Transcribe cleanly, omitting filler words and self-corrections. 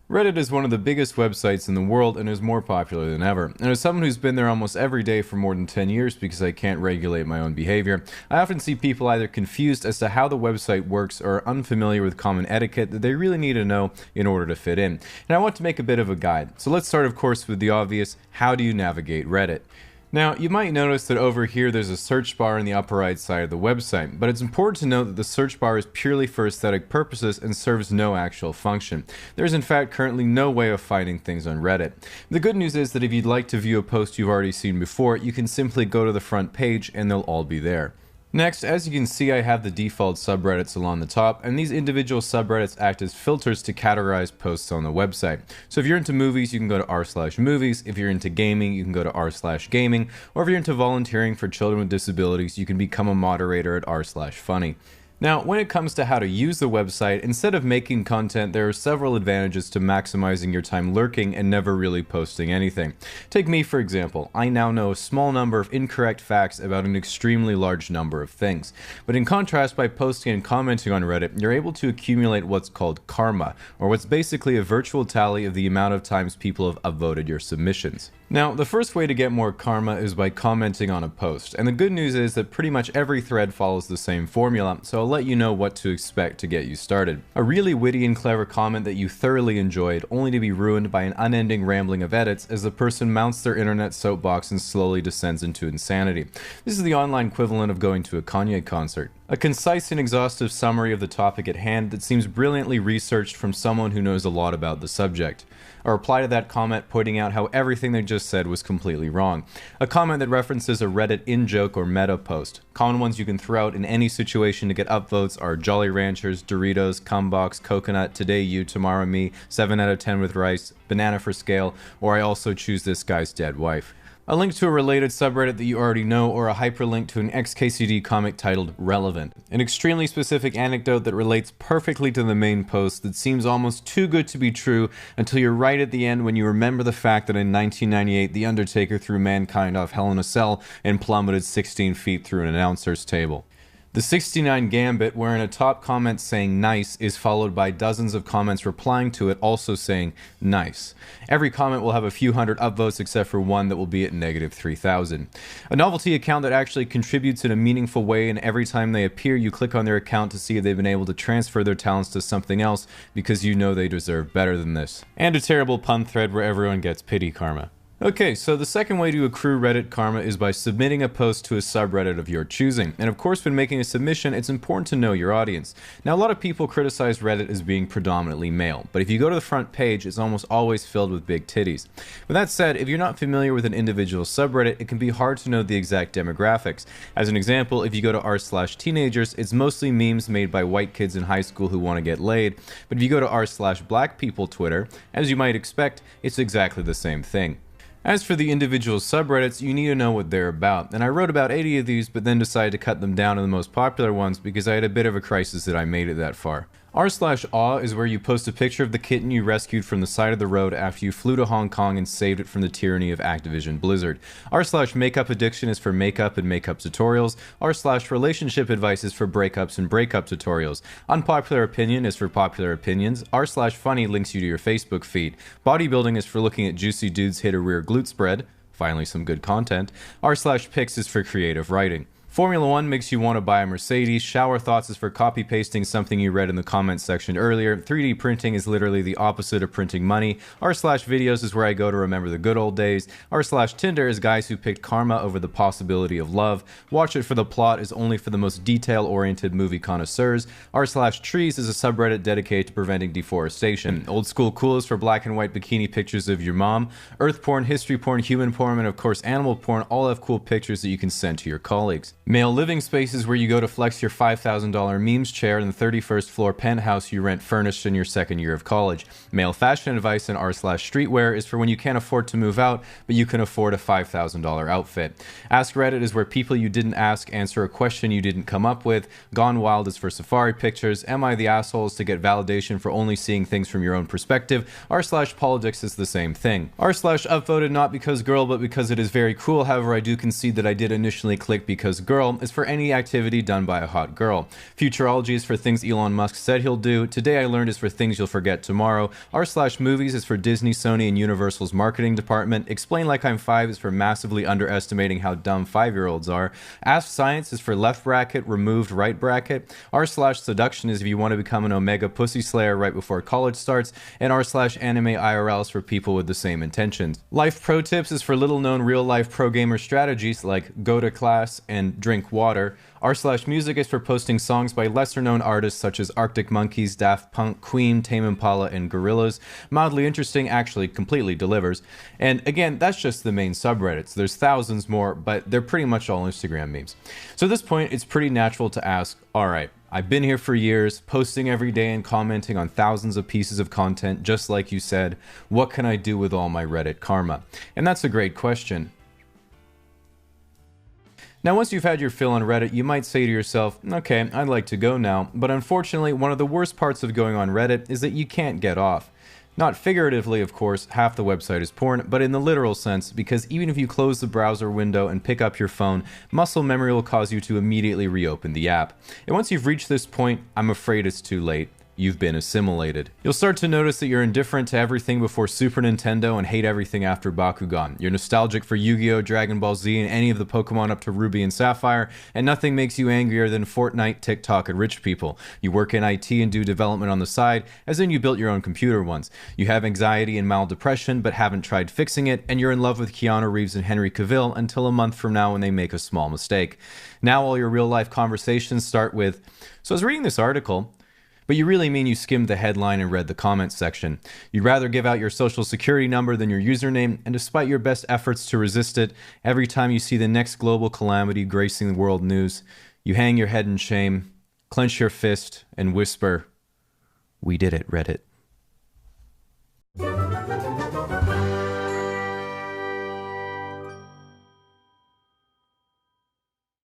Reddit is one of the biggest websites in the world and is more popular than ever. And as someone who's been there almost every day for more than 10 years because I can't regulate my own behavior, I often see people either confused as to how the website works or unfamiliar with common etiquette that they really need to know in order to fit in. And I want to make a bit of a guide. So let's start, of course, with the obvious: how do you navigate Reddit? Now, you might notice that over here there's a search bar in the upper right side of the website, but it's important to note that the search bar is purely for aesthetic purposes and serves no actual function. There's in fact currently no way of finding things on Reddit. The good news is that if you'd like to view a post you've already seen before, you can simply go to the front page and they'll all be there. Next, as you can see, I have the default subreddits along the top, and these individual subreddits act as filters to categorize posts on the website. So if you're into movies, you can go to r/movies. If you're into gaming, you can go to r/gaming. Or if you're into volunteering for children with disabilities, you can become a moderator at r/funny. Now, when it comes to how to use the website, instead of making content, there are several advantages to maximizing your time lurking and never really posting anything. Take me, for example. I now know a small number of incorrect facts about an extremely large number of things. But in contrast, by posting and commenting on Reddit, you're able to accumulate what's called karma, or what's basically a virtual tally of the amount of times people have upvoted your submissions. Now, the first way to get more karma is by commenting on a post, and the good news is that pretty much every thread follows the same formula, so I'll let you know what to expect to get you started. A really witty and clever comment that you thoroughly enjoyed, only to be ruined by an unending rambling of edits as the person mounts their internet soapbox and slowly descends into insanity. This is the online equivalent of going to a Kanye concert. A concise and exhaustive summary of the topic at hand that seems brilliantly researched from someone who knows a lot about the subject. A reply to that comment pointing out how everything they just said was completely wrong. A comment that references a Reddit in-joke or meta post. Common ones you can throw out in any situation to get upvotes are Jolly Ranchers, Doritos, Cumbox, Coconut, Today You, Tomorrow Me, 7 out of 10 with rice, Banana for scale, or I also choose this guy's dead wife. A link to a related subreddit that you already know, or a hyperlink to an XKCD comic titled Relevant. An extremely specific anecdote that relates perfectly to the main post that seems almost too good to be true until you're right at the end when you remember the fact that in 1998 The Undertaker threw Mankind off Hell in a Cell and plummeted 16 feet through an announcer's table. The 69 Gambit, wherein a top comment saying nice is followed by dozens of comments replying to it also saying nice. Every comment will have a few hundred upvotes except for one that will be at -3,000. A novelty account that actually contributes in a meaningful way, and every time they appear you click on their account to see if they've been able to transfer their talents to something else because you know they deserve better than this. And a terrible pun thread where everyone gets pity karma. Okay, so the second way to accrue Reddit karma is by submitting a post to a subreddit of your choosing. And of course, when making a submission, it's important to know your audience. Now, a lot of people criticize Reddit as being predominantly male, but if you go to the front page, it's almost always filled with big titties. With that said, if you're not familiar with an individual subreddit, it can be hard to know the exact demographics. As an example, if you go to r/teenagers, it's mostly memes made by white kids in high school who want to get laid. But if you go to r/blackpeople Twitter, as you might expect, it's exactly the same thing. As for the individual subreddits, you need to know what they're about, and I wrote about 80 of these but then decided to cut them down to the most popular ones because I had a bit of a crisis that I made it that far. r/aw is where you post a picture of the kitten you rescued from the side of the road after you flew to Hong Kong and saved it from the tyranny of Activision Blizzard. r/makeup addiction is for makeup and makeup tutorials. r/relationship advice is for breakups and breakup tutorials. Unpopular opinion is for popular opinions. r/funny links you to your Facebook feed. Bodybuilding is for looking at juicy dudes hit a rear glute spread. Finally, some good content. r/pics is for creative writing. Formula One makes you want to buy a Mercedes. Shower thoughts is for copy pasting something you read in the comments section earlier. 3D printing is literally the opposite of printing money. r/videos is where I go to remember the good old days. r/Tinder is guys who picked karma over the possibility of love. Watch it for the plot is only for the most detail-oriented movie connoisseurs. r/trees is a subreddit dedicated to preventing deforestation. Old school cool is for black and white bikini pictures of your mom. Earth porn, history porn, human porn, and of course animal porn all have cool pictures that you can send to your colleagues. Male living space is where you go to flex your $5,000 memes chair in the 31st floor penthouse you rent furnished in your second year of college. Male fashion advice and r/streetwear is for when you can't afford to move out, but you can afford a $5,000 outfit. Ask Reddit is where people you didn't ask answer a question you didn't come up with. Gone Wild is for safari pictures. Am I the asshole is to get validation for only seeing things from your own perspective. r/politics is the same thing. r/upvoted not because girl, but because it is very cool. However, I do concede that I did initially click because girl, girl is for any activity done by a hot girl. Futurology is for things Elon Musk said he'll do. Today I Learned is for things you'll forget tomorrow. R/movies is for Disney, Sony, and Universal's marketing department. Explain Like I'm 5 is for massively underestimating how dumb 5-year-olds are. Ask Science is for left bracket, removed right bracket. R/seduction is if you want to become an Omega pussy slayer right before college starts. And R/anime IRL is for people with the same intentions. Life Pro Tips is for little known real life pro gamer strategies like go to class and drink water. R/music is for posting songs by lesser known artists such as Arctic Monkeys, Daft Punk, Queen, Tame Impala, and Gorillaz. Mildly interesting actually completely delivers. And again, that's just the main subreddits. There's thousands more, but they're pretty much all Instagram memes. So at this point, it's pretty natural to ask, alright, I've been here for years, posting every day and commenting on thousands of pieces of content, just like you said. What can I do with all my Reddit karma? And that's a great question. Now, once you've had your fill on Reddit, you might say to yourself, okay, I'd like to go now, but unfortunately, one of the worst parts of going on Reddit is that you can't get off. Not figuratively, of course, half the website is porn, but in the literal sense, because even if you close the browser window and pick up your phone, muscle memory will cause you to immediately reopen the app. And once you've reached this point, I'm afraid it's too late. You've been assimilated. You'll start to notice that you're indifferent to everything before Super Nintendo and hate everything after Bakugan. You're nostalgic for Yu-Gi-Oh!, Dragon Ball Z, and any of the Pokemon up to Ruby and Sapphire, and nothing makes you angrier than Fortnite, TikTok, and rich people. You work in IT and do development on the side, as in you built your own computer once. You have anxiety and mild depression, but haven't tried fixing it, and you're in love with Keanu Reeves and Henry Cavill until a month from now when they make a small mistake. Now all your real-life conversations start with, so I was reading this article, but you really mean you skimmed the headline and read the comments section. You'd rather give out your social security number than your username, and despite your best efforts to resist it, every time you see the next global calamity gracing the world news, you hang your head in shame, clench your fist, and whisper, "We did it, Reddit."